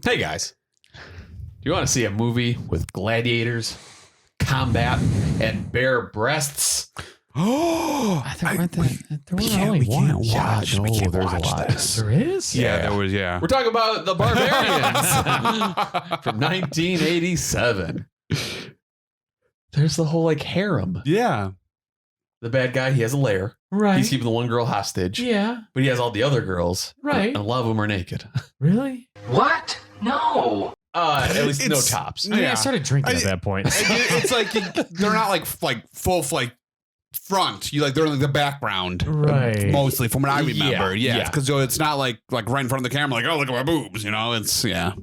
Hey guys, do you want to see a movie with gladiators, combat, and bare breasts? Oh, There was only one. There's a lot. There is? Yeah, there was, We're talking about the Barbarians from 1987. There's the whole like harem. Yeah. The bad guy, he has a lair. Right. He's keeping the one girl hostage. Yeah. But he has all the other girls. Right. And a lot of them are naked. Really? What? No. At least no tops. I started drinking at that point. It's like they're not like full front. You like they're in like the background, Right. Mostly from what I remember. Yeah. Because it's not like right in front of the camera. Like, oh, look at my boobs. You know, it's And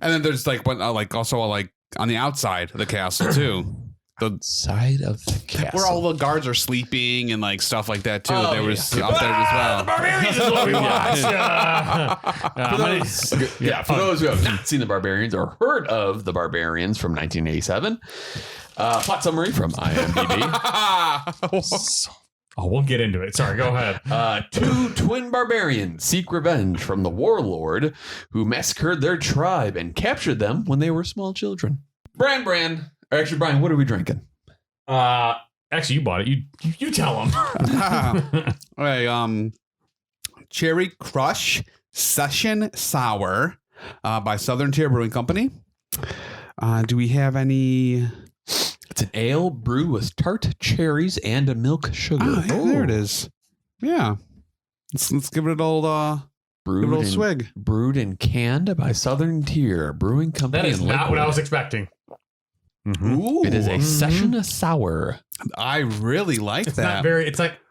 then there's like also on the outside of the castle too. The side of the castle. where all the guards are sleeping and like stuff like that too. Oh, there was out there as well. The Barbarians is what we watch. For those who have not seen The Barbarians or heard of The Barbarians from 1987, plot summary from IMDb. Oh, we'll get into it. Sorry, go ahead. Two twin barbarians seek revenge from the warlord who massacred their tribe and captured them when they were small children. Brian, what are we drinking? Actually, you bought it. You tell them. Hey, Cherry Crush Session Sour by Southern Tier Brewing Company. Do we have any? It's an ale brewed with tart cherries and a milk sugar. There it is. Yeah. Let's give it a little swig. Brewed and canned by Southern Tier Brewing Company. That is not what I was expecting. Mm-hmm. Ooh. It is a session sour. I really like It's that.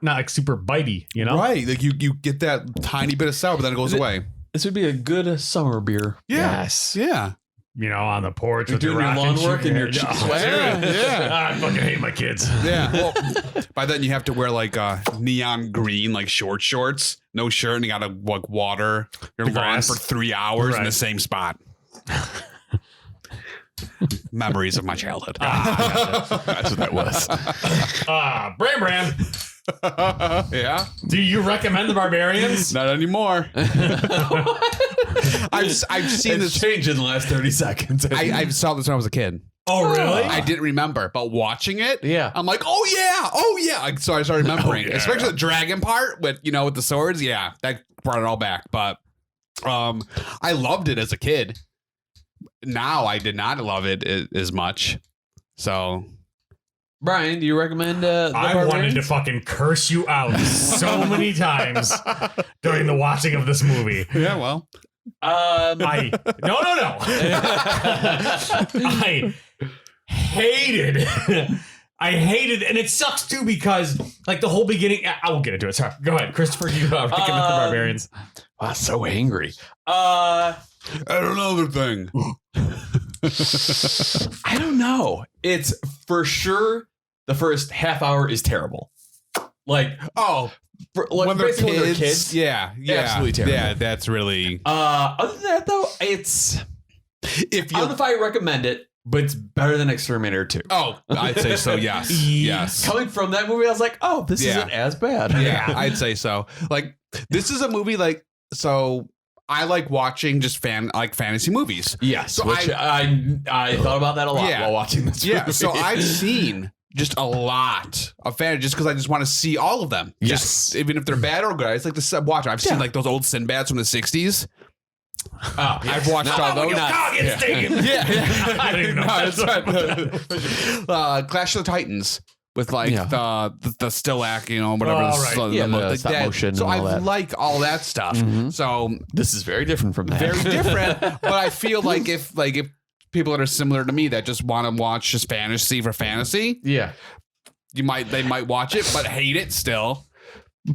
not like super bitey, you know? Right. Like you get that tiny bit of sour, but then it goes away. This would be a good summer beer. Yeah. Yes. Yeah. You know, on the porch You're with doing your your lawn work and your cheeks. sweater. Yeah. I fucking hate my kids. Yeah. Well, by then you have to wear like neon green, like shorts, no shirt, and you got to like water your lawn grass. for 3 hours in Right. the same spot. Memories of my childhood. That's what that was. Bram, Yeah. do you recommend The Barbarians? Not anymore. I've seen It's this. changed in the last 30 seconds. I saw this when I was a kid. Oh, really? I didn't remember, but watching it, Yeah. I'm like, oh yeah. So I started remembering, especially the dragon part with the swords. Yeah, that brought it all back. But I loved it as a kid. Now I did not love it as much. So, Brian, do you recommend The I Barbarians? wanted to fucking curse you out so many times during the watching of this movie. yeah, well, No. I hated and it sucks too because like the whole beginning. I won't get into it. Sorry. Go ahead, Christopher. You recommend The Barbarians? Wow, so angry. and another thing. I don't know. It's for sure the first half hour is terrible. Like, When they're basically when they're kids, yeah, absolutely terrible. Yeah, that's really. Other than that, though, it's. If I don't know if I recommend it, but it's better than Exterminator 2. I'd say so. Yes, yes. Coming from that movie, I was like, oh, this isn't as bad. Yeah, I'd say so. Like, this is a movie so I like watching just fantasy movies. Yes, So which I thought about that a lot while watching this movie. Yeah, so I've seen just a lot of fantasy just because I just want to see all of them. Yes. Just, even if they're bad or good, I just like to watch them. I've seen like those old Sinbads from the 60s. Oh, I've watched all those. Yeah. I don't even know. No, it's right. Clash of the Titans with like the still act, whatever. Oh, right. The stop motion So and all I that. like all that stuff. Mhm. So This is very different from that. very different. But I feel like if people that are similar to me that just want to watch just fantasy for fantasy, Yeah. they might watch it but hate it still.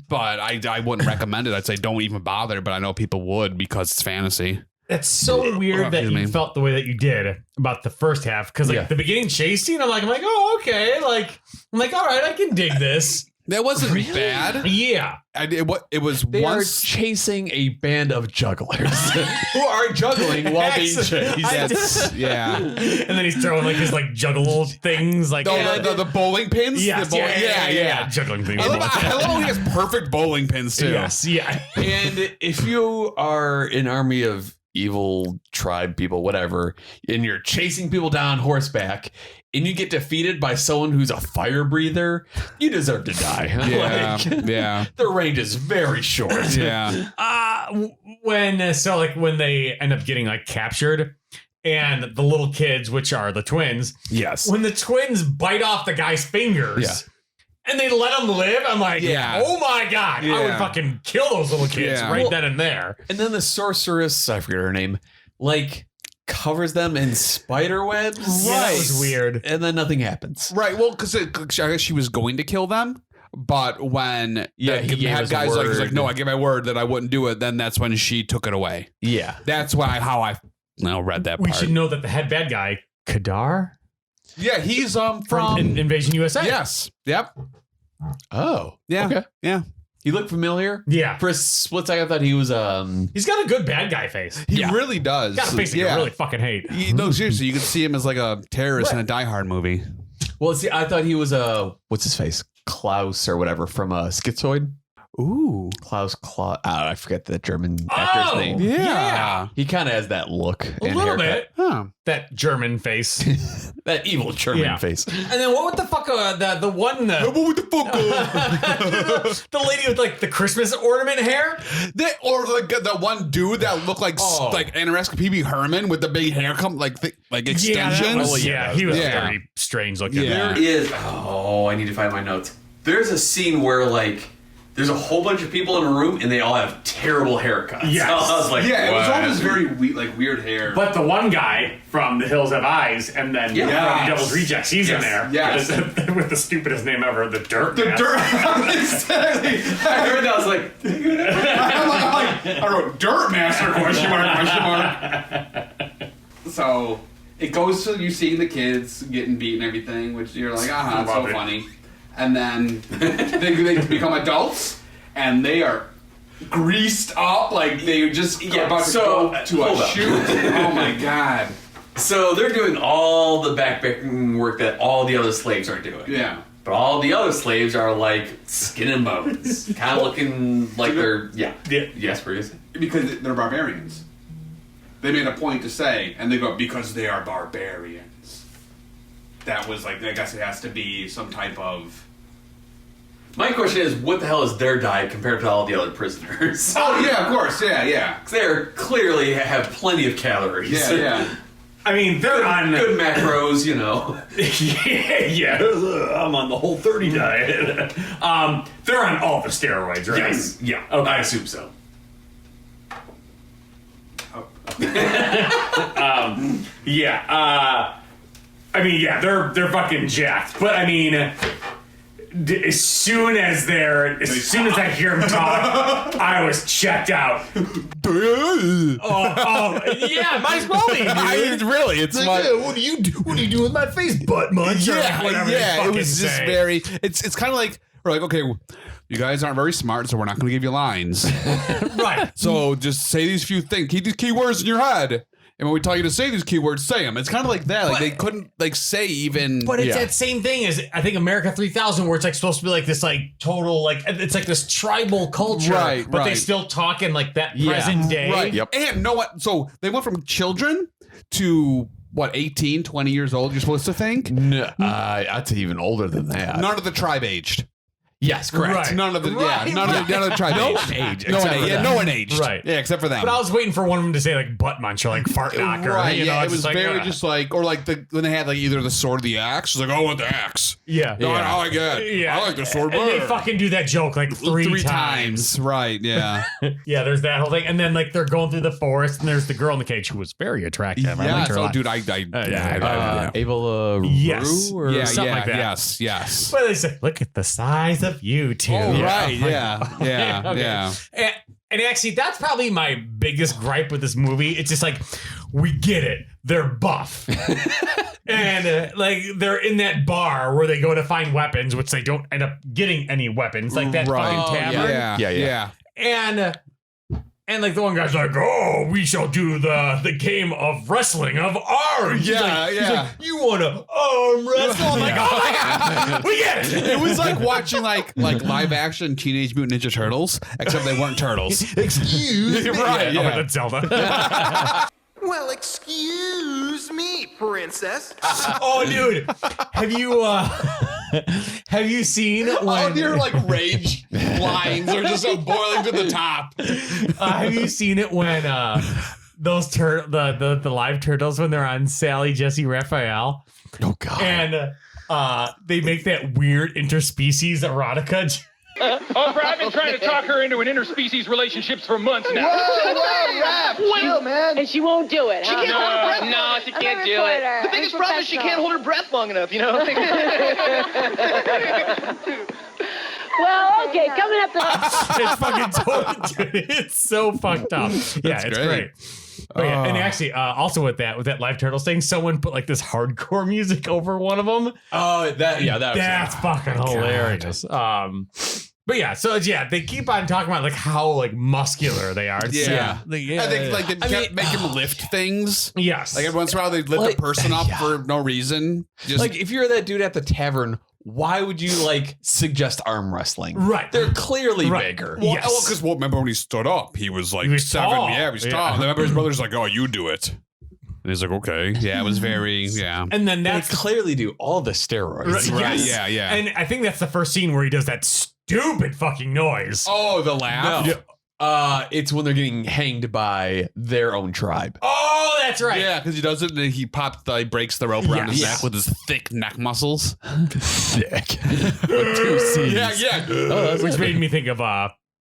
But I wouldn't recommend it. I'd say don't even bother. But I know people would because it's fantasy. It's so weird that you felt the way that you did about the first half because the beginning chase scene, I'm like, oh, okay. Like, I'm like, all right, I can dig this. That wasn't bad. Yeah. It was They once are chasing a band of jugglers who are juggling while being chased. Yeah. And then he's throwing like his like juggle things, like The bowling pins. yes, Yeah. juggling things. I love how he has perfect bowling pins too. Yes, yeah. And if you are an army of evil tribe people, whatever, and you're chasing people down horseback, and you get defeated by someone who's a fire breather, you deserve to die. Yeah. Their range is very short. Yeah. When they end up getting like captured, and the little kids, which are the twins, Yes. when the twins bite off the guy's fingers. And they let them live. I'm like, oh my God. I would fucking kill those little kids right then and there. And then the sorceress, I forget her name, like covers them in spider webs. Right. That was weird. And then nothing happens. Right. Well, because I guess she was going to kill them. But when he gave had guys like, he's like, no, I gave my word that I wouldn't do it. Then that's when she took it away. Yeah. That's how I read that part. We should know that the head bad guy, Kadar. Yeah, he's from Invasion USA. Yes. Yep. Oh. Yeah. Okay. Yeah. He looked familiar. Yeah. For a split second, I thought he was He's got a good bad guy face. He really does. Got a face that you really fucking hate. No, seriously, you can see him as like a terrorist in a Die Hard movie. Well, see, I thought he was what's his face? Klaus or whatever from Schizoid. Ooh. Klaus. I forget the German actor's name. Yeah. He kind of has that look. A little bit. Huh. That German face. That evil German face. And then what the fuck? The one. What the fuck? The lady with like the Christmas ornament hair. Or like the one dude that looked like Anorexic Pee-wee Herman with the big hair like extensions. He was very strange looking. There is. Oh, I need to find my notes. There's a scene where like there's a whole bunch of people in a room and they all have terrible haircuts. Yes. I was like, it was all just very weird hair. But the one guy from The Hills Have Eyes and then from Devil's Rejects, he's in there. Yes. With the stupidest name ever, the Dirt. The Dirt. I heard that. I was like, I wrote Dirt Master ? So it goes to you seeing the kids getting beat and everything, which you're like, it's so funny. And then they become adults, and they are greased up like they just about to go to a shoot. Oh my God. So they're doing all the backbreaking work that all the other slaves are doing. Yeah. But all the other slaves are like skin and bones. Kind of looking like they're, Yes, were you saying? Because they're barbarians. They made a point to say, and they go, because they are barbarians. That was like, I guess it has to be some type of... My question is, what the hell is their diet compared to all the other prisoners? Oh, yeah, of course, yeah. Because they clearly have plenty of calories. Yeah. I mean, they're on... Good macros, you know. I'm on the whole 30 diet. They're on all the steroids, right? Yes. Yeah. Okay. I assume so. I mean, they're fucking jacked. But I mean, as soon as I hear him talk, I was checked out. Mine's rolling, dude. It's like, what do you do with my face, butt munch? It was just very. It's kind of like we're like, okay, you guys aren't very smart, so we're not going to give you lines. Right. So just say these few things. Keep these keywords in your head. And when we tell you to say these keywords, say them. It's kind of like that. Like they couldn't like say even. But it's that same thing as I think America 3000, where it's like supposed to be like this like total like it's like this tribal culture, right? But they still talk in like that present day, right? Yep. And know what? So they went from children to what 18, 20 years old. You're supposed to think. No, I'd say even older than that. None of the tribe aged. Yes, correct. Right. None of the none of the tribe aged. No one aged. Right. Yeah, except for them. But I was waiting for one of them to say like butt munch or like fart knocker. Right. You know, it was like, very just like or like when they had like either the sword or the axe. It's like, I want the axe. Yeah. No, I get it. I like the sword better. And they fucking do that joke like three times. Right. Yeah. Yeah. There's that whole thing, and then like they're going through the forest, and there's the girl in the cage who was very attractive. Yeah. I liked her a lot. Dude, Ava yes. Rue or something like that. Yes. But they say, look at the size of you two. Oh, right. Yeah. Okay. And actually, that's probably my biggest gripe with this movie. It's just like, we get it. They're buff. And like they're in that bar where they go to find weapons, which they don't end up getting any weapons. Like that fucking tavern. Yeah. And And like the one guy's like, oh, we shall do the game of wrestling of arms. He's like, you want to arm wrestle? I'm like, oh my God, we get it. It was like watching like live action Teenage Mutant Ninja Turtles, except they weren't turtles. Excuse me. Right, Oh, yeah. that's Zelda. Well, excuse me, princess. Oh, dude, have you seen when Your like rage lines are just so boiling to the top. have you seen it when those the live turtles when they're on Sally, Jesse, Raphael, Oh God. and they make that weird interspecies erotica? Oprah, I've been trying to talk her into an interspecies relationships for months now. Whoa, Raph, chill, man. And she won't do it. She can't hold her breath. No, she can't do it. The biggest problem is she can't hold her breath long enough, you know? Well, okay, coming up. It's fucking totally, dude, it's so fucked up. Yeah, it's great. But yeah, and actually, also with that live turtles thing, someone put like this hardcore music over one of them. Oh, That's fucking hilarious. But yeah, so they keep on talking about like how like muscular they are. Yeah. I think like they kept making them lift things. Yes. Like every once in a while they lift a person up for no reason. Just like if you're that dude at the tavern, why would you like suggest arm wrestling? Right. They're clearly bigger. Well, Yes. because remember when he stood up, he was like He was 7. tall. Yeah, he was Yeah. tall. And I remember his brother's like, "Oh, you do it," and he's like, "Okay." Yeah, it was very And then They that's clearly do all the steroids. Right. right. Yes. Yeah. And I think that's the first scene where he does that stupid fucking noise. Oh, the laugh. No. It's when they're getting hanged by their own tribe. Oh, that's right. Yeah, because he does it and then he breaks the rope around his Yes. neck with his thick neck muscles. Sick. With 2 C's. Yeah. Which made me think of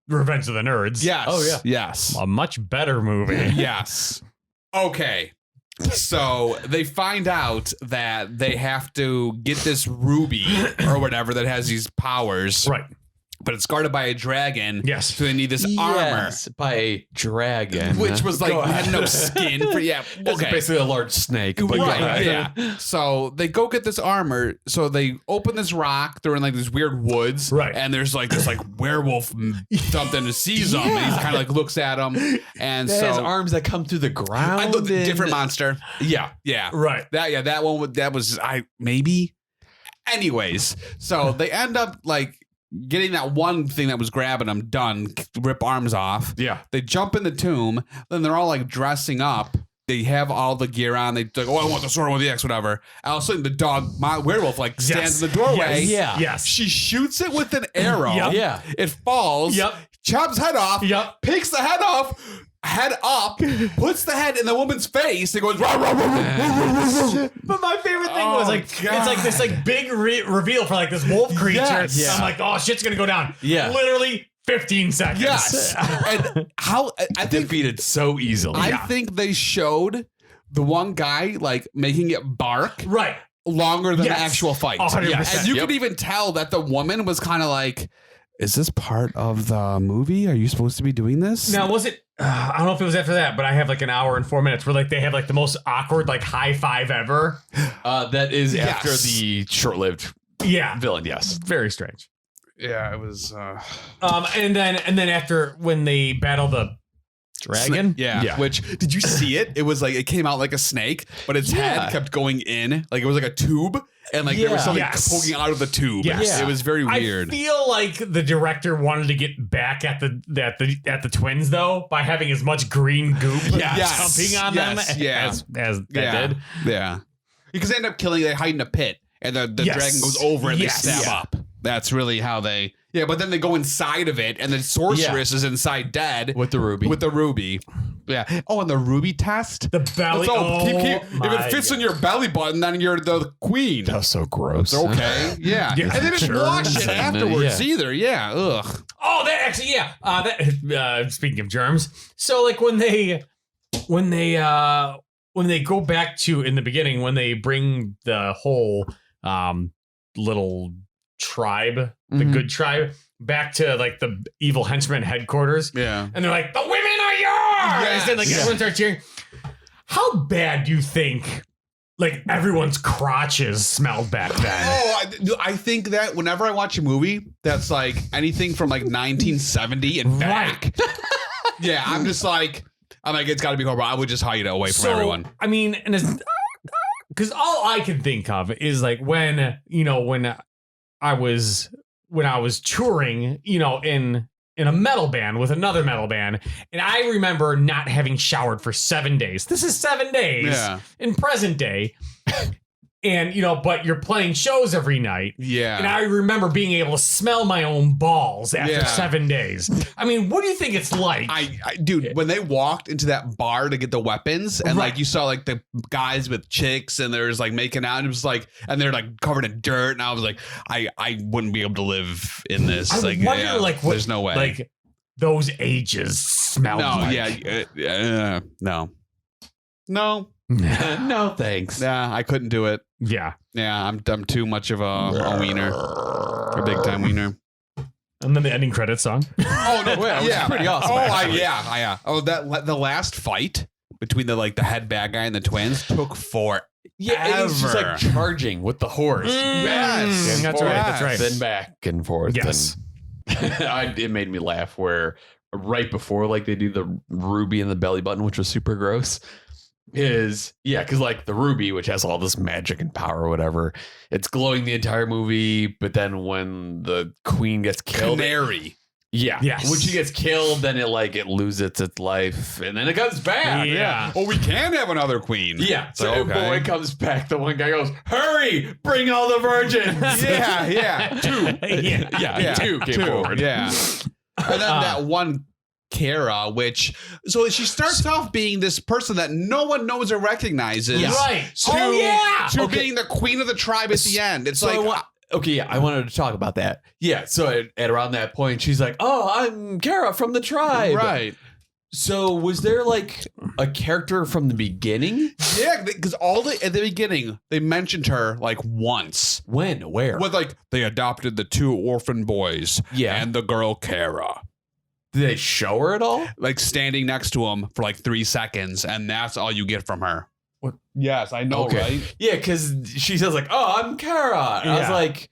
Revenge of the Nerds. Yes. Oh, yeah. Yes. A much better movie. Yes. Okay. So they find out that they have to get this ruby or whatever that has these powers. Right. But it's guarded by a dragon. Yes. So they need this armor. Yes, by a dragon. Which was like Go ahead. had no skin for It's okay. basically a large snake. But go Right, ahead. yeah. So they go get this armor. So they open this rock. They're in like these weird woods. Right. And there's like this like werewolf something who sees them. And he kind of like looks at them. And That so has arms that come through the ground. I thought the different monster. Yeah. Yeah. Right. That one that was maybe. Anyways, so they end up like getting that one thing that was grabbing them done, rip arms off. Yeah. They jump in the tomb, then they're all like dressing up. They have all the gear on. They like, oh, I want the sword with the X, whatever. And all of a sudden, the dog, my werewolf, like stands in the doorway. Yes. Yeah. Yes. She shoots it with an arrow. Yep. Yeah. It falls. Yep. Chops head off. Yep. Picks the head off. Head up. Puts the head in the woman's face. It goes. Rah, rah, rah, rah, rah, rah. But my favorite thing was like God. it's like this like big reveal for like this wolf creature. Yes. Yeah. I'm like, oh, shit's gonna go down. Yeah. Literally 15 seconds. Yes. And how I think Defeated so easily. I think they showed the one guy like making it bark Right. longer than Yes. the actual fight. 100%. And you could even tell that the woman was kind of like, is this part of the movie? Are you supposed to be doing this? Now, was it? I don't know if it was after that, but I have like an hour and 4 minutes where like they have like the most awkward like high five ever. That is Yes. after the short-lived Yeah. villain. Yes. Very strange. Yeah, it was. And then after when they battle the dragon. Yeah. Yeah. Which did you see it? It was like it came out like a snake, but its Yeah. head kept going in. Like it was like a tube. And like there was Yeah. something Yes. poking out of the tube. Yes. It was very weird. I feel like the director wanted to get back at the twins though by having as much green goop Yes. jumping on Yes. them Yeah. as they did. Yeah. Because they end up killing, they hide in a pit, and the Yes. dragon goes over and Yes. they stab Yeah. up. That's really how they. Yeah, but then they go inside of it, and the sorceress is inside dead With the ruby. With the ruby. Yeah. Oh, and the ruby test. The belly. So Oh, if it fits in your belly button, then you're the queen. That was so gross. Okay. Yeah. Yeah, And they didn't sure. wash it afterwards either. Yeah. Ugh. Oh, that actually, yeah. Speaking of germs, so like when they go back to in the beginning when they bring the whole little tribe, the Mhm. good tribe, back to like the evil henchman headquarters, Yeah. and they're like, "The women are yours!" Yes. And like everyone starts cheering. How bad do you think? Like everyone's crotches smelled back then. Oh, I think that whenever I watch a movie that's like anything from like 1970 and back, Yeah, I'm like, it's got to be horrible. I would just hide it away from everyone. I mean, and because all I can think of is like when I was touring, in a metal band with another metal band, and I remember not having showered for 7 days. This is 7 days in present day. And, but you're playing shows every night. Yeah. And I remember being able to smell my own balls after 7 days. I mean, what do you think it's like? Dude, when they walked into that bar to get the weapons and like you saw like the guys with chicks and there's like making out and it was like, and they're like covered in dirt. And I was like, I wouldn't be able to live in this. I wonder what, there's no way. Like those ages smell like. No. No, thanks. Yeah, I couldn't do it. Yeah. Yeah, I'm too much of a wiener. A big time wiener. And then the ending credits song. Oh no, yeah, pretty awesome. Yeah. Oh, the last fight between the head bad guy and the twins took forever. Yeah, and he's just like charging with the horse. Yes, that's right. That's right. Then back and forth. Yes. And it made me laugh where right before like they do the ruby in the belly button, which was super gross. Because like the ruby, which has all this magic and power or whatever, it's glowing the entire movie. But then when the queen gets killed, Canary. Yes. When she gets killed, then it loses its life, and then it comes back. Yeah. Oh, we can have another queen. Yeah. So okay. when it comes back, the one guy goes, "Hurry, bring all the virgins." Yeah. Two came forward. Yeah. And then that one Kara, so she starts off being this person that no one knows or recognizes. Right. To being the queen of the tribe at the end. It's I wanted to talk about that. Yeah, so at around that point, she's like, "Oh, I'm Kara from the tribe." Right. So was there like a character from the beginning? Yeah, because at the beginning, they mentioned her like once. When? Where? With they adopted the 2 orphan boys. Yeah. And the girl Kara. Did they show her at all? Like standing next to him for like 3 seconds, and that's all you get from her. What? Yes, I know, right? Yeah, because she says like, "Oh, I'm Kara." And I was like,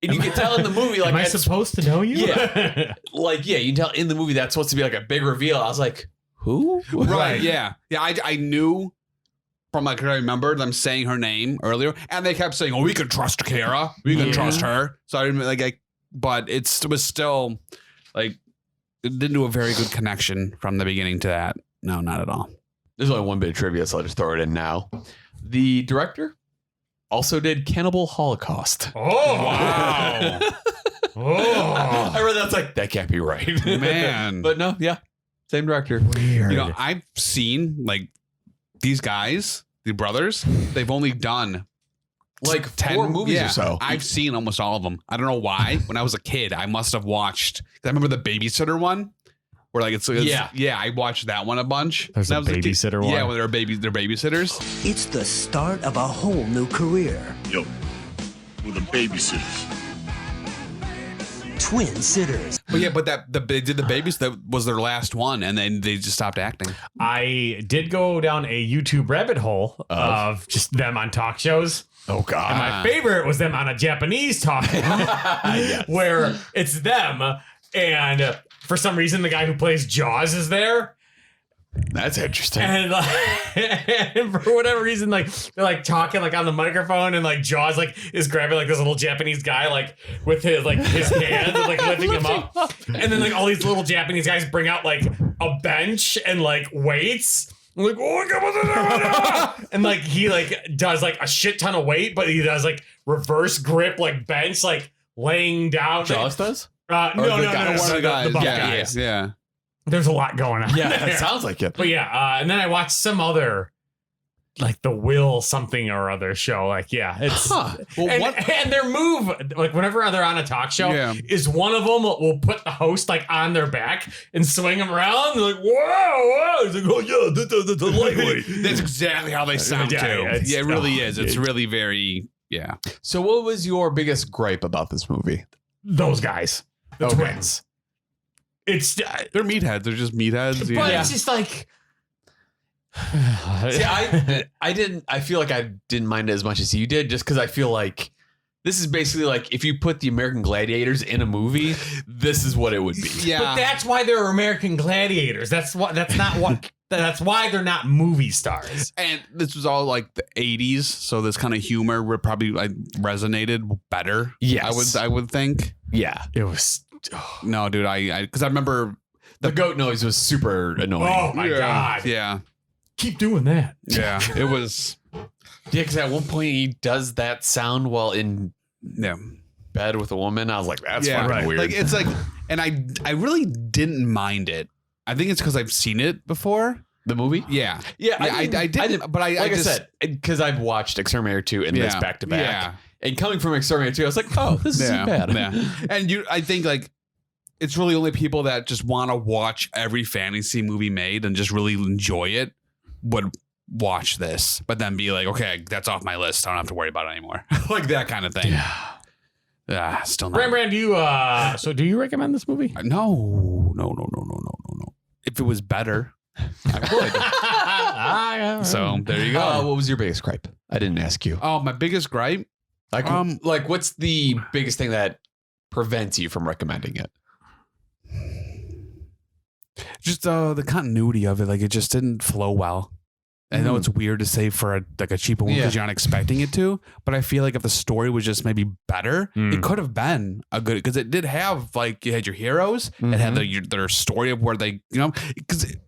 and you can tell in the movie, like, am I supposed to know you? Yeah, you can tell in the movie that's supposed to be like a big reveal. I was like, who? Right? Yeah. I knew from I remember them saying her name earlier, and they kept saying, "Oh, we can trust Kara. We can trust her." So I didn't but it was still like. It didn't do a very good connection from the beginning to that. No, not at all. There's only one bit of trivia, so I'll just throw it in now. The director also did Cannibal Holocaust. Oh, wow. I read that's like, that can't be right. Man. But no, same director. Weird. I've seen these guys, the brothers, they've only done like 10 movies or so. I've seen almost all of them. I don't know why. When I was a kid, I must have watched. I remember the babysitter one, where I watched that one a bunch. There's a babysitter one. Yeah, where they're babysitters. It's the start of a whole new career. Yo, we're the babysitters. Twin sitters. But they did the babies. That was their last one, and then they just stopped acting. I did go down a YouTube rabbit hole of just them on talk shows. Oh, God. And my favorite was them on a Japanese talk show where it's them. And for some reason, the guy who plays Jaws is there. That's interesting. And, and for whatever reason, they're talking on the microphone, and Jaws is grabbing this little Japanese guy with his his hands and lifting him up. And then all these little Japanese guys bring out a bench and weights. I'm like, oh, and he does a shit ton of weight, but he does reverse grip bench laying down. Jaws does? No, the buff guys. Yeah. There's a lot going on. Yeah, that sounds like it. But and then I watched some other the Will something or other show. It's Well, and their move whenever they're on a talk show is one of them will put the host on their back and swing them around. They're like, whoa. He's like, oh yeah, that's a lightweight. That's exactly how they sound too. It really is. It's really very So what was your biggest gripe about this movie? Those guys, the twins. It's they're meatheads. They're just meatheads. But it's just See, I feel like I didn't mind it as much as you did, just because I feel like This is basically like if you put the American Gladiators in a movie, this is what it would be. Yeah. But that's why they're American Gladiators. That's why they're not movie stars. And this was all like the 80s, so this kind of humor would probably like resonated better. Yes. I would think. Yeah. It was No, dude, because I remember The goat noise was super annoying. oh my god. Yeah. Keep doing that. Yeah. It was Yeah, because at one point he does that sound while in bed with a woman. I was like, that's fucking weird. Like it's like, and I really didn't mind it. I think it's because I've seen it before. The movie? Yeah. Yeah, I didn't, but like I said, because I've watched Exterminator 2 and this back to back. Yeah. And coming from Exterminator 2, I was like, oh, this isn't bad. Yeah. And I think like it's really only people that just want to watch every fantasy movie made and just really enjoy it would watch this, but then be like, okay, that's off my list. I don't have to worry about it anymore. Like that kind of thing. Yeah. Still not. Brand, do you so do you recommend this movie? No. If it was better, I would. So there you go. What was your biggest gripe? I didn't ask you. Oh, my biggest gripe? Like, what's the biggest thing that prevents you from recommending it? Just the continuity of it. Like, it just didn't flow well. I know it's weird to say for a cheaper one because you're not expecting it to, but I feel like if the story was just maybe better, it could have been a good, because it did have, like, you had your heroes, it had their story of where they, because it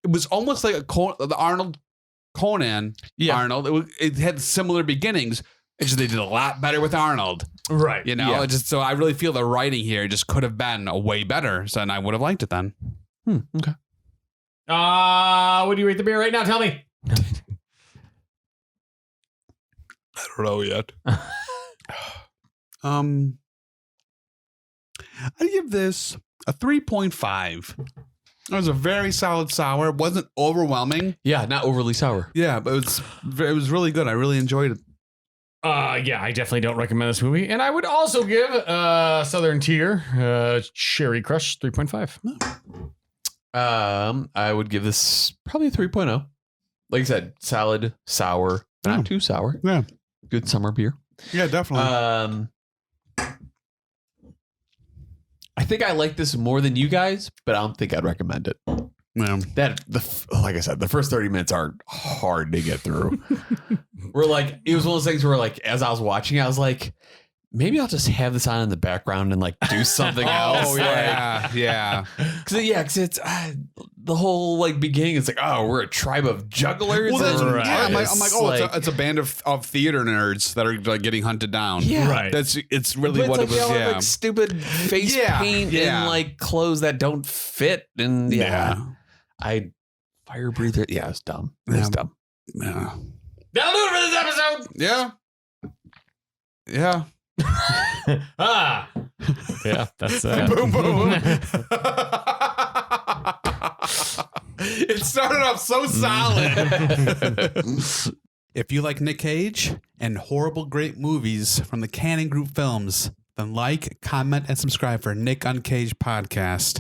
was almost like the Arnold Conan Arnold. It had similar beginnings. It's just they did a lot better with Arnold. Right. So I really feel the writing here just could have been a way better, so then I would have liked it then. Okay. What do you rate the beer right now? Tell me. I don't know yet. I give this a 3.5. It was a very solid sour. It wasn't overwhelming. Yeah, not overly sour. Yeah, but it was really good. I really enjoyed it. Yeah, I definitely don't recommend this movie. And I would also give Southern Tier Cherry Crush 3.5. I would give this probably a 3.0. Like I said, solid, sour, not too sour. Yeah. Good summer beer. Yeah, definitely. I think I like this more than you guys, but I don't think I'd recommend it. Yeah. Like I said, the first 30 minutes are hard to get through. We're like, it was one of those things where, like, as I was watching, I was like, maybe I'll just have this on in the background and like do something else. Oh yeah, yeah. Because it's the whole like beginning. It's like, oh, we're a tribe of jugglers. Well, that's and I'm like, oh, like, it's a band of theater nerds that are like getting hunted down. Yeah, right. It's really but what it's it like, was. they all Yeah, have, like stupid face paint and like clothes that don't fit. And fire breather. Yeah, it's dumb. It's dumb. Yeah. That'll do it for this episode. Yeah. Yeah. Yeah, that's Boom, boom. It started off so solid. If you like Nick Cage and horrible great movies from the Cannon Group films, then like, comment, and subscribe for Nick Uncaged podcast.